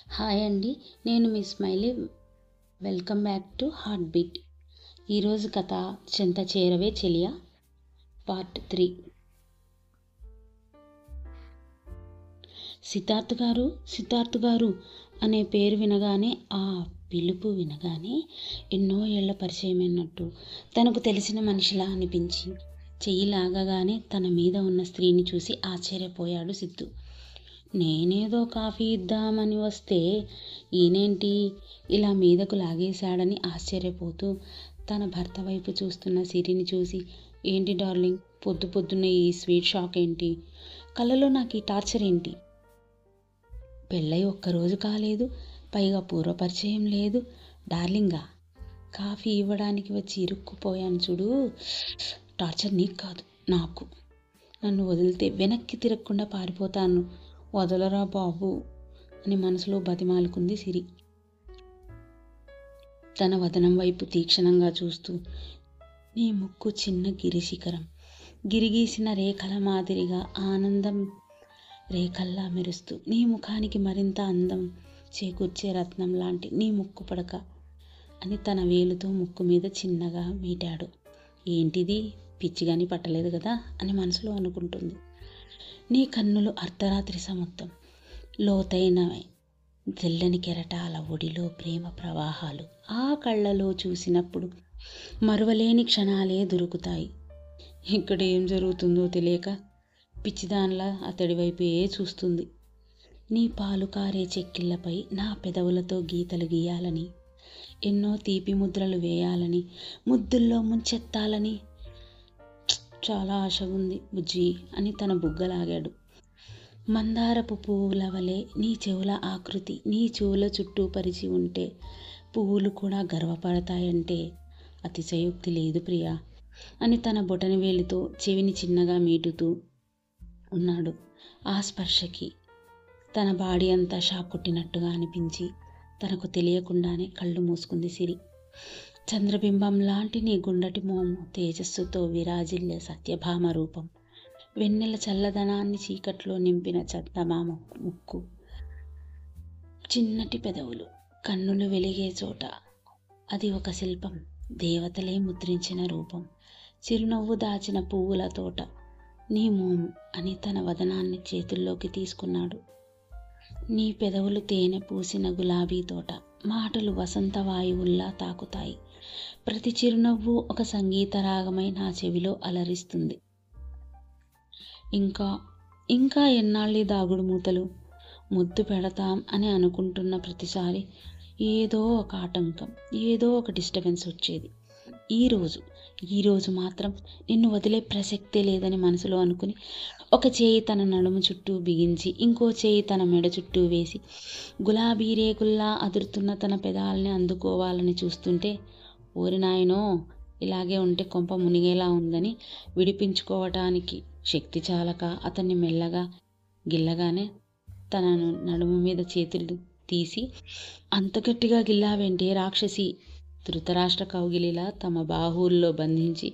Hi అండి, నేను మీ Smiley. Welcome back to heart beat. ఈరోజు కథ చెంత చేరవే చెలియా పార్ట్ 3. సిద్ధార్థ్ గారు అనే పేరు వినగానే, ఆ పిలుపు వినగానే ఎన్నో ఏళ్ల పరిచయమైనట్టు తనకు తెలిసిన మనిషిలా అనిపించి చెయ్యి లాగగానే తన మీద ఉన్న స్త్రీని చూసి ఆశ్చర్యపోయాడు సిద్ధు. నేనేదో కాఫీ ఇద్దామని వస్తే ఈయనేంటి ఇలా మీదకు లాగేశాడని ఆశ్చర్యపోతూ తన భర్త వైపు చూస్తున్న సిరిని చూసి, ఏంటి డార్లింగ్, పొద్దు పొద్దున్న ఈ స్వీట్ షాక్ ఏంటి? కళ్ళలో నాకు ఈ టార్చర్ ఏంటి? పెళ్ళై ఒక్కరోజు కాలేదు, పైగా పూర్వపరిచయం లేదు. డార్లింగా, కాఫీ ఇవ్వడానికి వచ్చి ఇరుక్కుపోయాను చూడు. టార్చర్ నీకు కాదు, నాకు. నన్ను వదిలితే వెనక్కి తిరగకుండా పారిపోతాను. వదలరా బాబు అని మనసులో బతిమాలుకుంది సిరి. తన వదనం వైపు తీక్షణంగా చూస్తూ, నీ ముక్కు చిన్న గిరిశిఖరం, గిరిగీసిన రేఖల మాదిరిగా ఆనందం రేఖల్లా మెరుస్తూ, నీ ముఖానికి మరింత అందం చేకూర్చే రత్నం లాంటి నీ ముక్కు పడక అని తన వేలుతో ముక్కు మీద చిన్నగా మీటాడు. ఏంటిది, పిచ్చిగాని పట్టలేదు కదా అని మనసులో అనుకుంటుంది. నీ కన్నులు అర్ధరాత్రి సముద్రం, లోతైన తెల్లని కెరటాల ఒడిలో ప్రేమ ప్రవాహాలు. ఆ కళ్ళలో చూసినప్పుడు మరువలేని క్షణాలే దొరుకుతాయి. ఇక్కడ ఏం జరుగుతుందో తెలియక పిచ్చిదాన్లా అతడి వైపే చూస్తుంది. నీ పాలు కారే చెక్కిళ్లపై నా పెదవులతో గీతలు గీయాలని, ఎన్నో తీపి ముద్రలు వేయాలని, ముద్దుల్లో ముంచెత్తాలని చాలా ఆశగుంది బుజ్జి అని తన బుగ్గలాగాడు. మందారపు పువ్వుల వలె నీ చెవుల ఆకృతి నీ చెవుల చుట్టూ పరిచి ఉంటే పువ్వులు కూడా గర్వపడతాయంటే అతిశయోక్తి లేదు ప్రియా అని తన బొటని వేలితో చెవిని చిన్నగా మీటుతూ ఉన్నాడు. ఆ స్పర్శకి తన బాడీ అంతా షాక్ కొట్టినట్టుగా అనిపించి తనకు తెలియకుండానే కళ్ళు మూసుకుంది సిరి. చంద్రబింబం లాంటి నీ గుండటి మోము తేజస్సుతో విరాజిల్లే సత్యభామ రూపం, వెన్నెల చల్లదనాన్ని చీకట్లో నింపిన చందమామ ముక్కు, చిన్నటి పెదవులు, కన్నులు వెలిగే చోట అది ఒక శిల్పం, దేవతలే ముద్రించిన రూపం, చిరునవ్వు దాచిన పువ్వుల తోట నీ మోము అని తన వదనాన్ని చేతుల్లోకి తీసుకున్నాడు. నీ పెదవులు తేనె పూసిన గులాబీ తోట, మాటలు వసంత వాయువుల్లా తాకుతాయి, ప్రతి చిరునవ్వు ఒక సంగీత రాగమై నా చెవిలో అలరిస్తుంది. ఇంకా ఎన్నాళ్ళీ దాగుడు మూతలు? ముద్దు పెడతాం అని అనుకుంటున్న ప్రతిసారి ఏదో ఒక ఆటంకం, ఏదో ఒక డిస్టర్బెన్స్ వచ్చేది. ఈరోజు మాత్రం నిన్ను వదిలే ప్రసక్తే లేదని మనసులో అనుకుని ఒక చేయి తన నడుము చుట్టూ బిగించి, ఇంకో చేయి తన మెడ చుట్టూ వేసి, గులాబీ రేకుల్లా అదురుతున్న తన పెదాలని అందుకోవాలని చూస్తుంటే, ఓరి నాయనో, ఇలాగే ఉంటే కొంప మునిగేలా ఉందని విడిపించుకోవటానికి శక్తి చాలక అతన్ని మెల్లగా గిల్లగానే తన నడుము మీద చేతులు తీసి, అంత గట్టిగా గిల్లావేంటే రాక్షసి, ధృతరాష్ట్ర కౌగిలిలా తమ బాహువుల్లో బంధించి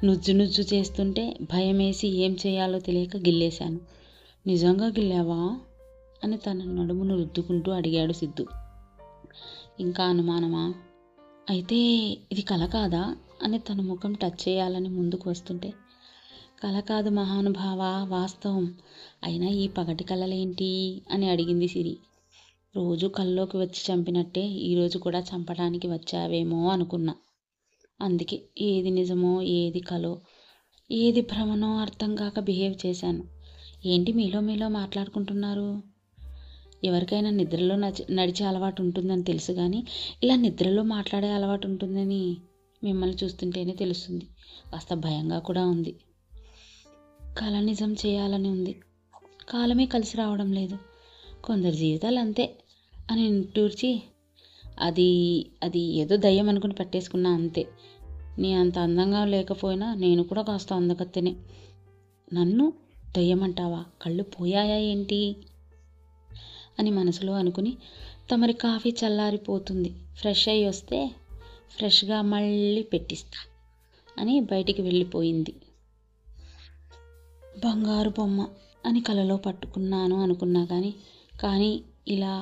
నుజ్జు చేస్తుంటే భయమేసి ఏం చేయాలో తెలియక గిల్లేశాను. నిజంగా గిల్లావా అని తన నడుమును రుద్దుకుంటూ అడిగాడు సిద్ధు. ఇంకా అనుమానమా? అయితే ఇది కల కాదా అని తన ముఖం టచ్ చేయాలని ముందుకు వస్తుంటే, కల కాదు మహానుభావ, వాస్తవం. అయినా ఈ పగటి కలలేంటి అని అడిగింది సిరి. రోజు కల్లోకి వచ్చి చంపినట్టే ఈరోజు కూడా చంపడానికి వచ్చావేమో అనుకున్నా. అందుకే ఏది నిజమో ఏది కలో ఏది భ్రమనో అర్థం కాక బిహేవ్ చేశాను. ఏంటి మీలో మాట్లాడుకుంటున్నారు? ఎవరికైనా నిద్రలో నడిచే అలవాటు ఉంటుందని తెలుసు, కానీ ఇలా నిద్రలో మాట్లాడే అలవాటు ఉంటుందని మిమ్మల్ని చూస్తుంటేనే తెలుస్తుంది. కాస్త భయంగా కూడా ఉంది. కల నిజం చేయాలని ఉంది, కాలమే కలిసి రావడం లేదు. కొందరి జీవితాలు అంతే అని నిట్టూర్చి, అది ఏదో దయ్యం అనుకుని పట్టేసుకున్నా అంతే. నీ అంత అందంగా లేకపోయినా నేను కూడా కాస్త అందగత్తెనే. నన్ను దయ్యమంటావా? కళ్ళు పోయాయా ఏంటి అని మనసులో అనుకుని, తమరి కాఫీ చల్లారిపోతుంది, ఫ్రెష్ అయ్యి వస్తే ఫ్రెష్గా మళ్ళీ పెట్టిస్తా అని బయటికి వెళ్ళిపోయింది. బంగారు బొమ్మ అని కలలో పట్టుకున్నాను అనుకున్నా కానీ ఇలా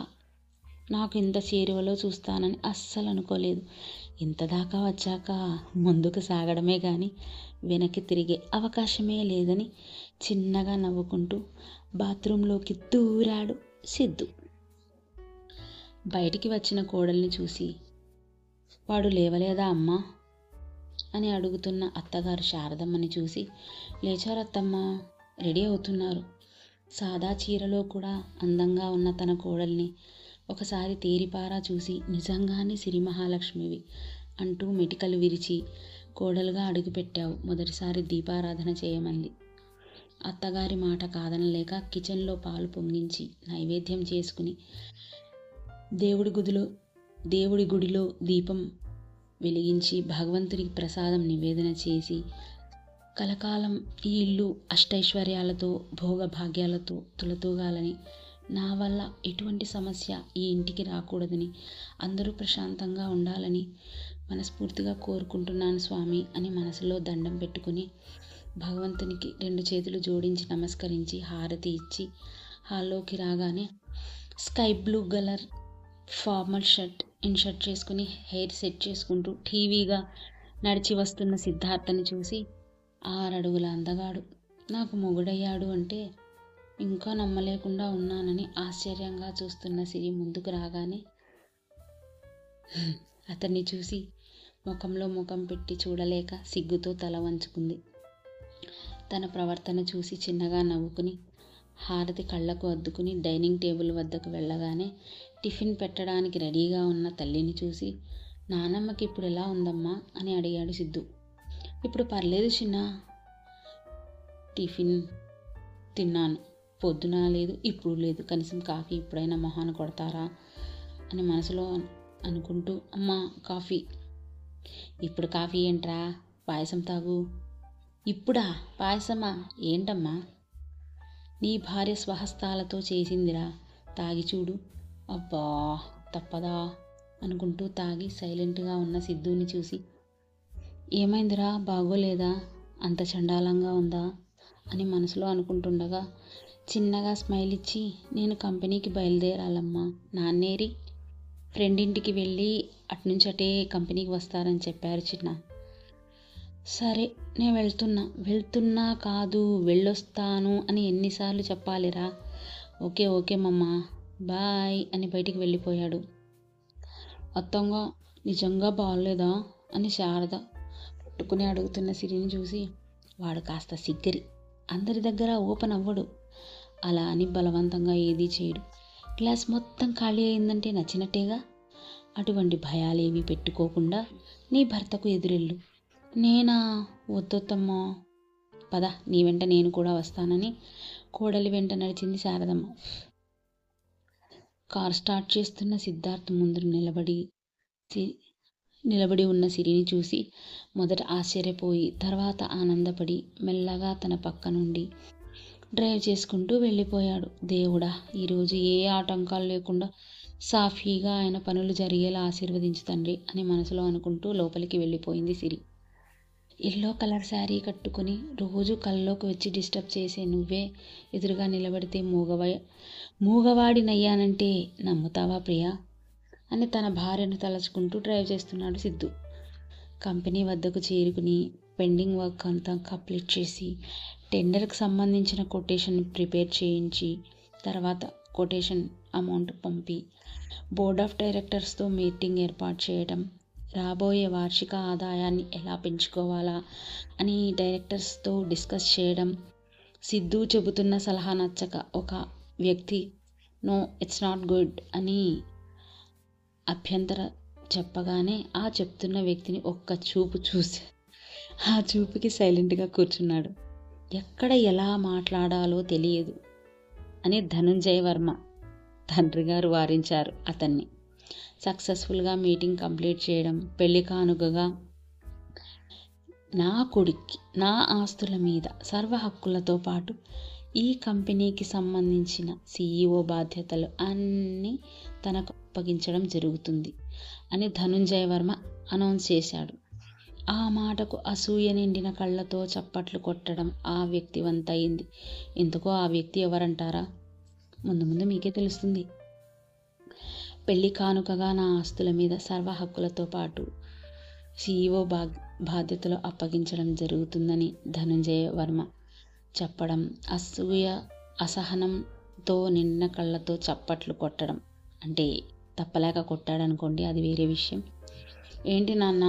నాకు ఇంత చేరువలో చూస్తానని అస్సలు అనుకోలేదు. ఇంతదాకా వచ్చాక ముందుకు సాగడమే కానీ వెనక్కి తిరిగే అవకాశమే లేదని చిన్నగా నవ్వుకుంటూ బాత్రూంలోకి దూరాడు సిద్ధు. బయటికి వచ్చిన కోడల్ని చూసి, వాడు లేవలేదా అమ్మా అని అడుగుతున్న అత్తగారు శారదమ్మని చూసి, లేచారత్తమ్మ, రెడీ అవుతున్నారు. సాదా చీరలో కూడా అందంగా ఉన్న తన కోడల్ని ఒకసారి తేరిపారా చూసి, నిజంగానే సిరి మహాలక్ష్మివి అంటూ మెటికలు విరిచి, కోడలుగా అడుగుపెట్టావు, మొదటిసారి దీపారాధన చేయమంది. అత్తగారి మాట కాదనలేక కిచెన్లో పాలు పొంగించి నైవేద్యం చేసుకుని దేవుడి గుడిలో దీపం వెలిగించి భగవంతునికి ప్రసాదం నివేదన చేసి, కలకాలం ఈ ఇల్లు అష్టైశ్వర్యాలతో భోగభాగ్యాలతో తులతూగాలని, నా వల్ల ఎటువంటి సమస్య ఈ ఇంటికి రాకూడదని, అందరూ ప్రశాంతంగా ఉండాలని మనస్ఫూర్తిగా కోరుకుంటున్నాను స్వామి అని మనసులో దండం పెట్టుకుని భగవంతునికి 2 చేతులు జోడించి నమస్కరించి హారతి ఇచ్చి హాల్లోకి రాగానే sky blue colour formal in shirt చేసుకుని హెయిర్ సెట్ చేసుకుంటూ టీవీగా నడిచి వస్తున్న సిద్ధార్థని చూసి, 6 అడుగుల అందగాడు నాకు మొగుడయ్యాడు అంటే ఇంకా నమ్మలేకుండా ఉన్నానని ఆశ్చర్యంగా చూస్తున్న సిరి ముందుకు రాగానే అతన్ని చూసి ముఖంలో ముఖం పెట్టి చూడలేక సిగ్గుతో తల వంచుకుంది. తన ప్రవర్తన చూసి చిన్నగా నవ్వుకుని హారతి కళ్ళకు అద్దుకుని డైనింగ్ టేబుల్ వద్దకు వెళ్ళగానే టిఫిన్ పెట్టడానికి రెడీగా ఉన్న తల్లిని చూసి, నానమ్మకి ఇప్పుడు ఎలా ఉందమ్మా అని అడిగాడు సిద్ధు. ఇప్పుడు పర్లేదు చిన్న, టిఫిన్ తిన్నాను, పొద్దున లేదు ఇప్పుడు లేదు, కనీసం కాఫీ ఇప్పుడైనా మొహాన కొడతారా అని మనసులో అనుకుంటూ, అమ్మా కాఫీ. ఇప్పుడు కాఫీ ఏంట్రా, పాయసం తాగు. ఇప్పుడా పాయసమా, ఏంటమ్మా? నీ భార్య స్వహస్తాలతో చేసిందిరా, తాగి చూడు. అబ్బా తప్పదా అనుకుంటూ తాగి సైలెంట్గా ఉన్న సిద్ధుని చూసి, ఏమైందిరా, బాగోలేదా, అంత చండాలంగా ఉందా అని మనసులో అనుకుంటుండగా చిన్నగా స్మైల్ ఇచ్చి, నేను కంపెనీకి బయలుదేరాలమ్మా, నాన్నేరి? ఫ్రెండ్ ఇంటికి వెళ్ళి అటునుంచి అటే కంపెనీకి వస్తారని చెప్పారు చిన్న. సరే నేను వెళ్తున్నా కాదు వెళ్ళొస్తాను అని ఎన్నిసార్లు చెప్పాలిరా. ఓకే మమ్మా, బాయ్ అని బయటికి వెళ్ళిపోయాడు. అత్తంగా నిజంగా బాగోలేదా అని శారద పట్టుకుని అడుగుతున్న సిరిని చూసి, వాడు కాస్త సిగ్గరి, అందరి దగ్గర ఓపెన్ అవ్వడు, అలా అని బలవంతంగా ఏదీ చేయడు. గ్లాస్ మొత్తం ఖాళీ అయిందంటే నచ్చినట్టేగా. అటువంటి భయాలేవి పెట్టుకోకుండా నీ భర్తకు ఎదురెళ్ళు. నేనా? వద్దొత్తమ్మా, పద నీ వెంట నేను కూడా వస్తానని కోడలి వెంట నడిచింది శారదమ్మ. కార్ స్టార్ట్ చేస్తున్న సిద్ధార్థ్ ముందు నిలబడి ఉన్న సిరిని చూసి మొదట ఆశ్చర్యపోయి తర్వాత ఆనందపడి మెల్లగా తన పక్క నుండి డ్రైవ్ చేసుకుంటూ వెళ్ళిపోయాడు. దేవుడా, ఈరోజు ఏ ఆటంకాలు లేకుండా సాఫీగా ఆయన పనులు జరిగేలా ఆశీర్వదించు తండ్రి అని మనసులో అనుకుంటూ లోపలికి వెళ్ళిపోయింది సిరి. ఎల్లో కలర్ శారీ కట్టుకుని రోజు కల్లోకి వచ్చి డిస్టర్బ్ చేసే నువ్వే ఎదురుగా నిలబడితే మూగవాడినయ్యానంటే నమ్ముతావా ప్రియా అని తన భార్యను తలుచుకుంటూ డ్రైవ్ చేస్తున్నాడు సిద్ధు. కంపెనీ వద్దకు చేరుకుని పెండింగ్ వర్క్ అంతా కంప్లీట్ చేసి టెండర్కి సంబంధించిన కొటేషన్ ప్రిపేర్ చేయించి తర్వాత కొటేషన్ అమౌంట్ పంపి బోర్డ్ ఆఫ్ డైరెక్టర్స్తో మీటింగ్ ఏర్పాటు చేయడం, రాబోయే వార్షిక ఆదాయాన్ని ఎలా పెంచుకోవాలా అని డైరెక్టర్స్తో డిస్కస్ చేయడం, సిద్ధు చెబుతున్న సలహా నచ్చక ఒక వ్యక్తి నో ఇట్స్ నాట్ గుడ్ అని అభ్యంతర చెప్పగానే ఆ చెప్తున్న వ్యక్తిని ఒక్క చూపు చూసి ఆ చూపుకి సైలెంట్గా కూర్చున్నాడు. ఎక్కడ ఎలా మాట్లాడాలో తెలియదు అని ధనుంజయ వర్మ తండ్రి గారు వారించారు అతన్ని. సక్సెస్ఫుల్గా మీటింగ్ కంప్లీట్ చేయడం, పెళ్లి కానుకగా నా కొడుక్కి నా ఆస్తుల మీద సర్వ హక్కులతో పాటు ఈ కంపెనీకి సంబంధించిన CEO బాధ్యతలు అన్నీ తనకు అప్పగించడం జరుగుతుంది అని ధనుంజయ వర్మ అనౌన్స్ చేశాడు. ఆ మాటకు అసూయ నిండిన కళ్ళతో చప్పట్లు కొట్టడం ఆ వ్యక్తి వంతయింది. ఎందుకో ఆ వ్యక్తి ఎవరంటారా? ముందు మీకే తెలుస్తుంది. పెళ్లి కానుకగా నా ఆస్తుల మీద సర్వ హక్కులతో పాటు CEO బాధ్యతలు అప్పగించడం జరుగుతుందని ధనుంజయ వర్మ చెప్పడం, అసూయ అసహనంతో నిండిన కళ్ళతో చప్పట్లు కొట్టడం. అంటే తప్పలేక కొట్టాడనుకోండి, అది వేరే విషయం. ఏంటి నాన్న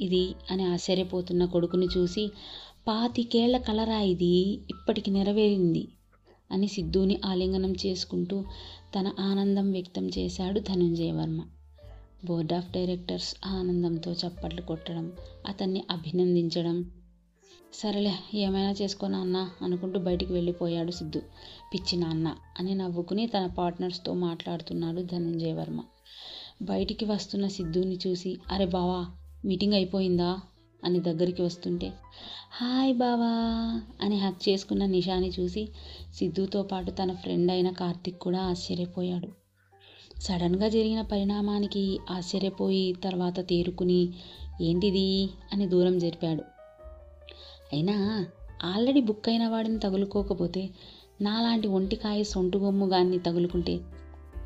ఇది అని ఆశ్చర్యపోతున్న కొడుకుని చూసి, 25 ఏళ్ల కలరా ఇది, ఇప్పటికి నెరవేరింది అని సిద్ధుని ఆలింగనం చేసుకుంటూ తన ఆనందం వ్యక్తం చేశాడు Dhananjaya Varma. Board of directors ఆనందంతో చప్పట్లు కొట్టడం, అతన్ని అభినందించడం. సరేలే, ఏమైనా చేసుకో నాన్న అనుకుంటూ బయటికి వెళ్ళిపోయాడు సిద్ధు. పిచ్చి నాన్న అని నవ్వుకుని తన పార్ట్నర్స్తో మాట్లాడుతున్నాడు ధనుంజయ వర్మ. బయటికి వస్తున్న సిద్ధుని చూసి, అరే బావా, మీటింగ్ అయిపోయిందా అని దగ్గరికి వస్తుంటే, హాయ్ బావా అని హక్ చేసుకున్న నిషాని చూసి సిద్ధుతో పాటు తన ఫ్రెండ్ అయిన కార్తిక్ కూడా ఆశ్చర్యపోయాడు. సడన్గా జరిగిన పరిణామానికి ఆశ్చర్యపోయి తర్వాత తేరుకుని, ఏంటిది అని దూరం జరిపాడు. అయినా ఆల్రెడీ బుక్ అయిన వాడిని తగులుకోకపోతే నాలాంటి ఒంటికాయ సొంటుగొమ్ము గాన్ని తగులుకుంటే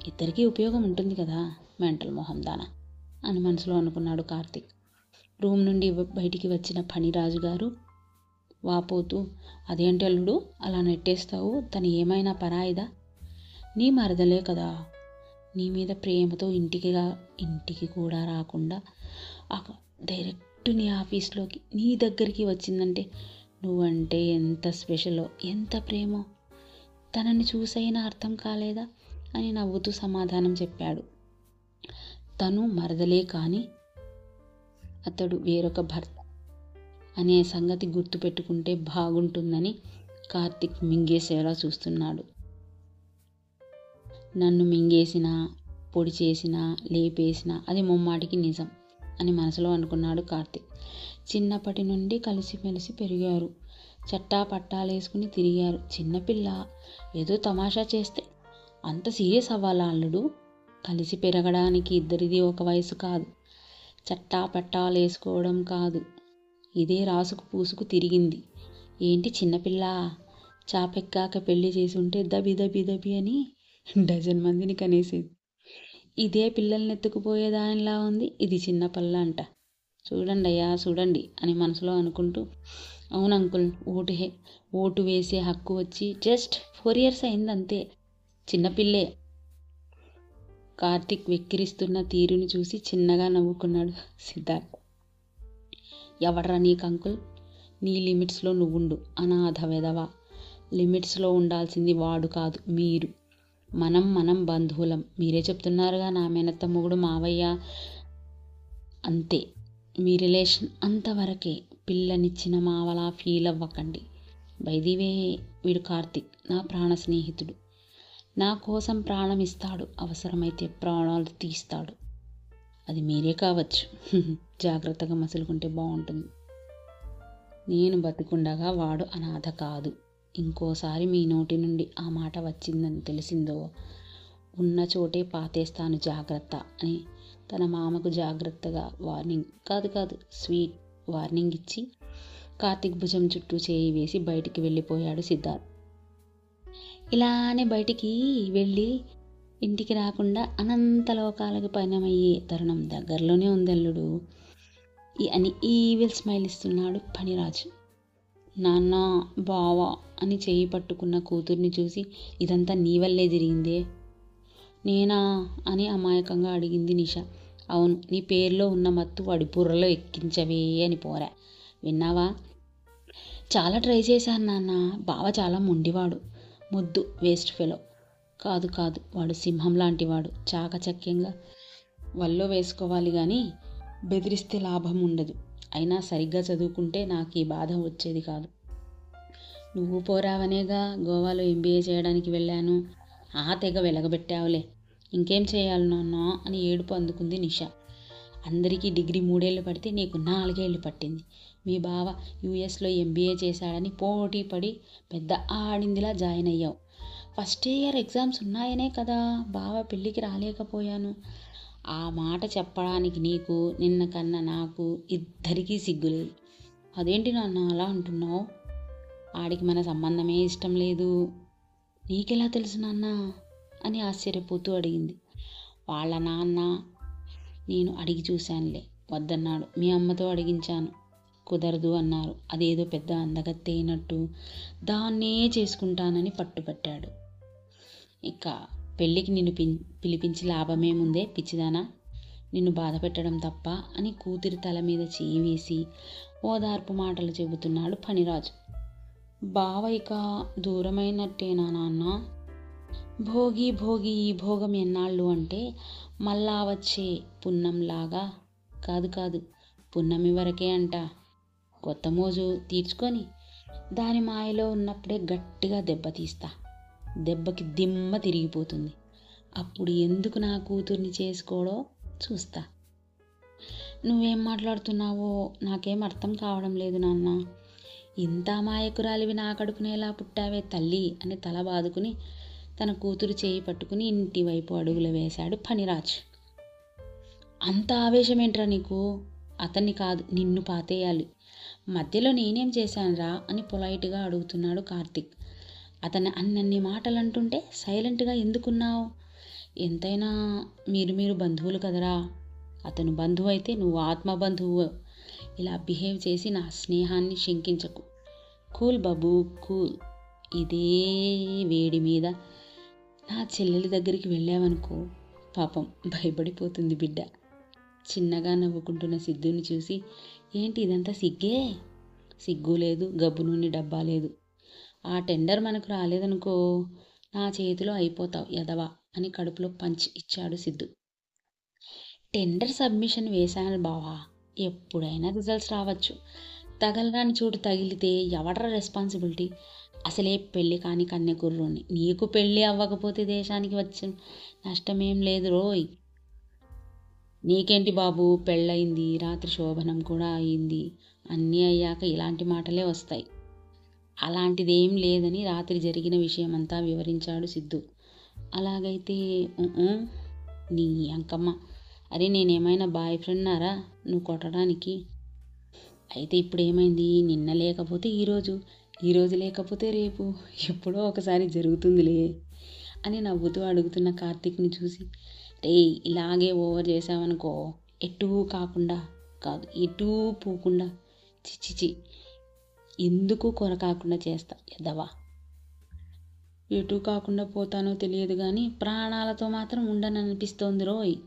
ఇద్దరికీ ఉపయోగం ఉంటుంది కదా, మెంటల్ మొహం దానా అని మనసులో అనుకున్నాడు కార్తిక్. రూమ్ నుండి బయటికి వచ్చిన ఫణిరాజు గారు వాపోతూ, అదేంటి అల్లుడు అలా నెట్టేస్తావు, తను ఏమైనా పరాయిదా? నీ మరదలే కదా, నీ మీద ప్రేమతో ఇంటికి కూడా రాకుండా డైరెక్ట్ నీ ఆఫీస్లోకి నీ దగ్గరికి వచ్చిందంటే నువ్వంటే ఎంత స్పెషలో, ఎంత ప్రేమో తనని చూసైనా అర్థం కాలేదా అని నవ్వుతూ సమాధానం చెప్పాడు. తను మరదలే కానీ అతడు వేరొక భర్త అనే సంగతి గుర్తుపెట్టుకుంటే బాగుంటుందని కార్తిక్ మింగేసేలా చూస్తున్నాడు. నన్ను మింగేసినా, పొడి చేసినా, లేపేసినా అది ముమ్మాటికి నిజం అని మనసులో అనుకున్నాడు కార్తిక్. చిన్నప్పటి నుండి కలిసిమెలిసి పెరిగారు, చట్టా పట్టాలేసుకుని తిరిగారు. చిన్నపిల్ల ఏదో తమాషా చేస్తే అంత సీరియస్ అవ్వాలా అల్లుడు? కలిసి పెరగడానికి ఇద్దరిది ఒక వయసు కాదు, చట్టా పట్టాలేసుకోవడం కాదు, ఇదే రాసుకు పూసుకు తిరిగింది. ఏంటి చిన్నపిల్ల? చాపెక్కాక పెళ్లి చేసి ఉంటే దబి దబి దబి అని డజన్ మందిని కనేసేది. ఇదే పిల్లల్ని ఎత్తుకుపోయేదానిలా ఉంది, ఇది చిన్న పల్ల అంట. చూడండి అయ్యా చూడండి అని మనసులో అనుకుంటూ, అవును అంకుల్, ఓటు వేసే హక్కు వచ్చి జస్ట్ 4 years అయిందంతే, చిన్నపిల్లే. కార్తిక్ వెక్కిరిస్తున్న తీరుని చూసి చిన్నగా నవ్వుకున్నాడు సిద్ధార్థ్. ఎవడ్రా నీకు అంకుల్? నీ లిమిట్స్లో నువ్వుండు, అనాథ వెధవా. లిమిట్స్లో ఉండాల్సింది వాడు కాదు, మీరు. మనం బంధువులం. మీరే చెప్తున్నారుగా నా మేనత్త మొగుడు మావయ్య, అంతే మీ రిలేషన్ అంతవరకే. పిల్లనిచ్చిన మావలా ఫీల్ అవ్వకండి. బైదివే, వీడు కార్తిక్ నా ప్రాణ స్నేహితుడు, నా కోసం ప్రాణం ఇస్తాడు, అవసరమైతే ప్రాణాలు తీస్తాడు. అది మీరే కావచ్చు. జాగ్రత్తగా మసులుకుంటే బాగుంటుంది. నేను బతికుండగా వాడు అనాథ కాదు. ఇంకోసారి మీ నోటి నుండి ఆ మాట వచ్చిందని తెలిసిందో ఉన్న చోటే పాతేస్తాను, జాగ్రత్త అని తన మామకు జాగ్రత్తగా వార్నింగ్ స్వీట్ వార్నింగ్ ఇచ్చి కార్తిక్ భుజం చుట్టూ చేయి వేసి బయటికి వెళ్ళిపోయాడు సిద్ధార్థ్. ఇలానే బయటికి వెళ్ళి ఇంటికి రాకుండా అనంత లోకాలకు పయనమయ్యే తరుణం దగ్గరలోనే ఉందల్లుడు అని ఈవిల్ స్మైల్ ఇస్తున్నాడు ఫణిరాజు. నాన్న, బావా అని చేయి పట్టుకున్న కూతుర్ని చూసి, ఇదంతా నీ వల్లే జరిగిందే? నేనా అని అమాయకంగా అడిగింది నిష. అవును, నీ పేరులో ఉన్న మత్తు వాడి బుర్రలో ఎక్కించవే అని పోరా. విన్నావా? చాలా ట్రై చేశాను నాన్న, బావ చాలా మొండివాడు, మొద్దు, వేస్ట్ ఫెలో. కాదు వాడు సింహం లాంటివాడు, చాకచక్యంగా వల్లో వేసుకోవాలి కానీ బెదిరిస్తే లాభం ఉండదు. అయినా సరిగ్గా చదువుకుంటే నాకు ఈ బాధ వచ్చేది కాదు. నువ్వు పోరావనేగా గోవాలో MBA చేయడానికి వెళ్ళాను. తెగ వెలగబెట్టావులే. ఇంకేం చేయాలి నాన్న అని ఏడుపు అందుకుంది నిష. అందరికీ డిగ్రీ 3 ఏళ్ళు పడితే నీకు 4 ఏళ్ళు పట్టింది. మీ బావ USలో MBA చేశాడని పోటీ పడి పెద్ద ఆడిందిలా జాయిన్ అయ్యావు. ఫస్ట్ ఇయర్ ఎగ్జామ్స్ ఉన్నాయనే కదా బావ పెళ్ళికి రాలేకపోయాను. ఆ మాట చెప్పడానికి నీకు, నిన్న కన్నా నాకు ఇద్దరికీ సిగ్గులేదు. అదేంటి నాన్న అలా అంటున్నావు? ఆడికి మన సంబంధమే ఇష్టం లేదు. నీకెలా తెలుసు నాన్న అని ఆశ్చర్యపోతూ అడిగింది. వాళ్ళ నాన్న నేను అడిగి చూశానులే, వద్దన్నాడు. మీ అమ్మతో అడిగించాను, కుదరదు అన్నారు. అదేదో పెద్ద అందగత్తె అయినట్టు దాన్నే చేసుకుంటానని పట్టుబట్టాడు. ఇక పెళ్ళికి నిన్ను పిలిపించి లాభమేముందే పిచ్చిదానా, నిన్ను బాధ పెట్టడం తప్ప అని కూతురి తల మీద చేయి వేసి ఓదార్పు మాటలు చెబుతున్నాడు ఫణిరాజు. బావ ఇక దూరమైనట్టేనా నాన్న? భోగి భోగి ఈ భోగం ఎన్నాళ్ళు అంటే మళ్ళా వచ్చే పున్నంలాగా కాదు, పున్నమి వరకే అంట. కొత్త మోజు తీర్చుకొని దాని మాయలో ఉన్నప్పుడే గట్టిగా దెబ్బతీస్తా. దెబ్బకి దిమ్మ తిరిగిపోతుంది. అప్పుడు ఎందుకు నా కూతుర్ని చేసుకోవడో చూస్తా. నువ్వేం మాట్లాడుతున్నావో నాకేం అర్థం కావడం లేదు నాన్న. ఇంత అమాయకురాలివి నా కడుపునేలా పుట్టావే తల్లి అని తల బాదుకుని తన కూతురు చేయి పట్టుకుని ఇంటి వైపు అడుగులు వేశాడు ఫణిరాజ్. అంత ఆవేశమేంట్రా నీకు? అతన్ని కాదు, నిన్ను పాతేయాలి. మధ్యలో నేనేం చేశానురా అని పొలైట్గా అడుగుతున్నాడు కార్తిక్. అతను అన్నన్ని మాటలు అంటుంటే సైలెంట్గా ఎందుకున్నావు? ఎంతైనా మీరు బంధువులు కదరా. అతను బంధువు అయితే నువ్వు ఆత్మ బంధువు. ఇలా బిహేవ్ చేసి నా స్నేహాన్ని శంకించకు. కూల్ బాబు కూల్. ఇదే వేడి మీద నా చెల్లెలి దగ్గరికి వెళ్ళావనుకో, పాపం భయపడిపోతుంది బిడ్డ. చిన్నగా నవ్వుకుంటున్న సిద్ధుని చూసి, ఏంటి ఇదంతా సిగ్గే? సిగ్గు లేదు, గబ్బు నూనె డబ్బా లేదు. ఆ టెండర్ మనకు రాలేదనుకో, నా చేతిలో అయిపోతావు ఎదవా అని కడుపులో పంచ్ ఇచ్చాడు సిద్ధు. టెండర్ సబ్మిషన్ వేశాను బావా, ఎప్పుడైనా రిజల్ట్స్ రావచ్చు. తగలరాని చోటు తగిలితే ఎవడ్రా రెస్పాన్సిబిలిటీ? అసలే పెళ్ళి కాని కన్యకుర్రోని. నీకు పెళ్ళి అవ్వకపోతే దేశానికి వచ్చిన నష్టమేం లేదు రోయ్. నీకేంటి బాబు, పెళ్ళయింది, రాత్రి శోభనం కూడా అయింది. అన్నీ అయ్యాక ఇలాంటి మాటలే వస్తాయి. అలాంటిదేం లేదని రాత్రి జరిగిన విషయమంతా వివరించాడు సిద్ధు. అలాగైతే నీ అంకమ్మ. అరే నేనేమైనా బాయ్ ఫ్రెండ్నారా నువ్వు కొట్టడానికి? అయితే ఇప్పుడు ఏమైంది? నిన్న లేకపోతే ఈరోజు లేకపోతే రేపు, ఎప్పుడో ఒకసారి జరుగుతుందిలే అని నవ్వుతూ అడుగుతున్న కార్తిక్ని చూసి, రే ఇలాగే ఓవర్ చేసావనుకో, ఎటూ పోకుండా చిచ్చిచి ఎందుకు కొరకాకుండా చేస్తా ఎదవా. ఎటూ కాకుండా పోతానో తెలియదు కానీ ప్రాణాలతో మాత్రం ఉండననిపిస్తోంది రోయ్.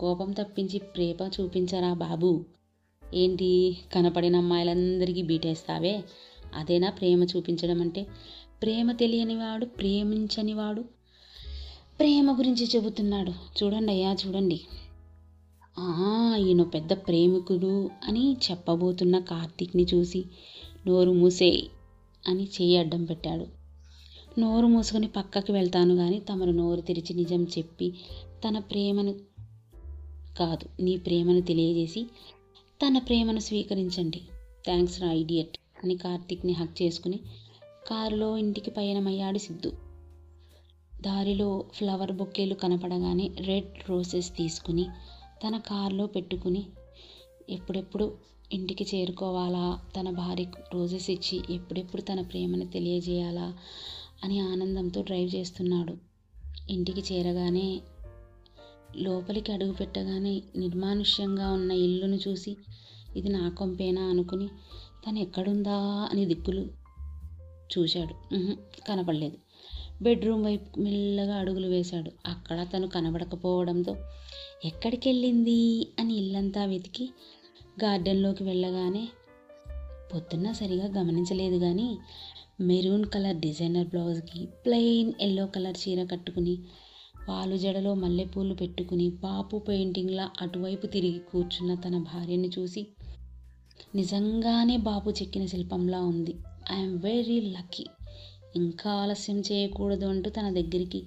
కోపం తప్పించి ప్రేమ చూపించరా బాబు. ఏంటి కనపడిన అమ్మాయిలందరికీ బీటేస్తావే? అదేనా ప్రేమ చూపించడం అంటే? ప్రేమ తెలియనివాడు, ప్రేమించనివాడు ప్రేమ గురించి చెబుతున్నాడు. చూడండి అయ్యా చూడండి. ఈయన పెద్ద ప్రేమికుడు అని చెప్పబోతున్న కార్తీక్ని చూసి, నోరు మూసే అని చేయి అడ్డం పెట్టాడు. నోరు మూసుకొని పక్కకి వెళ్తాను కానీ తమరు నోరు తెరిచి నిజం చెప్పి తన ప్రేమను కాదు నీ ప్రేమను తెలియజేసి తన ప్రేమను స్వీకరించండి. థ్యాంక్స్ రా ఇడియట్ అని కార్తీక్ని హక్ చేసుకుని కారులో ఇంటికి పయనమయ్యాడు సిద్ధు. దారిలో ఫ్లవర్ బొకేలు కనపడగానే రెడ్ రోసెస్ తీసుకుని తన కారులో పెట్టుకుని ఎప్పుడెప్పుడు ఇంటికి చేరుకోవాలా, తన భార్యకు రోజెస్ ఇచ్చి ఎప్పుడెప్పుడు తన ప్రేమను తెలియజేయాలా అని ఆనందంతో డ్రైవ్ చేస్తున్నాడు. ఇంటికి చేరగానే లోపలికి అడుగు పెట్టగానే నిర్మానుష్యంగా ఉన్న ఇల్లును చూసి ఇది నా కొంపేనా అనుకుని తను ఎక్కడుందా అని దిక్కులు చూశాడు. కనపడలేదు. బెడ్రూమ్ వైపు మెల్లగా అడుగులు వేశాడు. అక్కడ తను కనబడకపోవడంతో ఎక్కడికి వెళ్ళింది అని ఇల్లంతా వెతికి గార్డెన్లోకి వెళ్ళగానే పొద్దున్న సరిగా గమనించలేదు కానీ మెరూన్ కలర్ డిజైనర్ బ్లౌజ్కి ప్లెయిన్ ఎల్లో కలర్ చీర కట్టుకుని వాలు జడలో మల్లెపూలు పెట్టుకుని బాపు పెయింటింగ్లా అటువైపు తిరిగి కూర్చున్న తన భార్యని చూసి నిజంగానే బాపు చెక్కిన శిల్పంలా ఉంది. I'm very lucky. ఇంకా ఆలస్యం చేయకూడదు అంటూ తన దగ్గరికి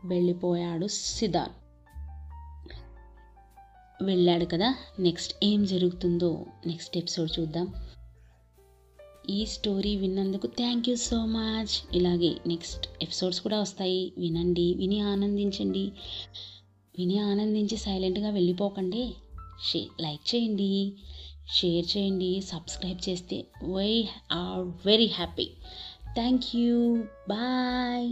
వెళ్ళిపోయాడు సిద్ధార్థ్. వెళ్ళాడు కదా, నెక్స్ట్ ఏం జరుగుతుందో నెక్స్ట్ ఎపిసోడ్ చూద్దాం. ఈ స్టోరీ విన్నందుకు థ్యాంక్ యూ సో మచ్. ఇలాగే నెక్స్ట్ ఎపిసోడ్స్ కూడా వస్తాయి, వినండి, విని ఆనందించండి. విని ఆనందించి సైలెంట్గా వెళ్ళిపోకండి. లైక్ చేయండి, షేర్ చేయండి, సబ్స్క్రైబ్ చేస్తే we are very happy. Thank you. Bye.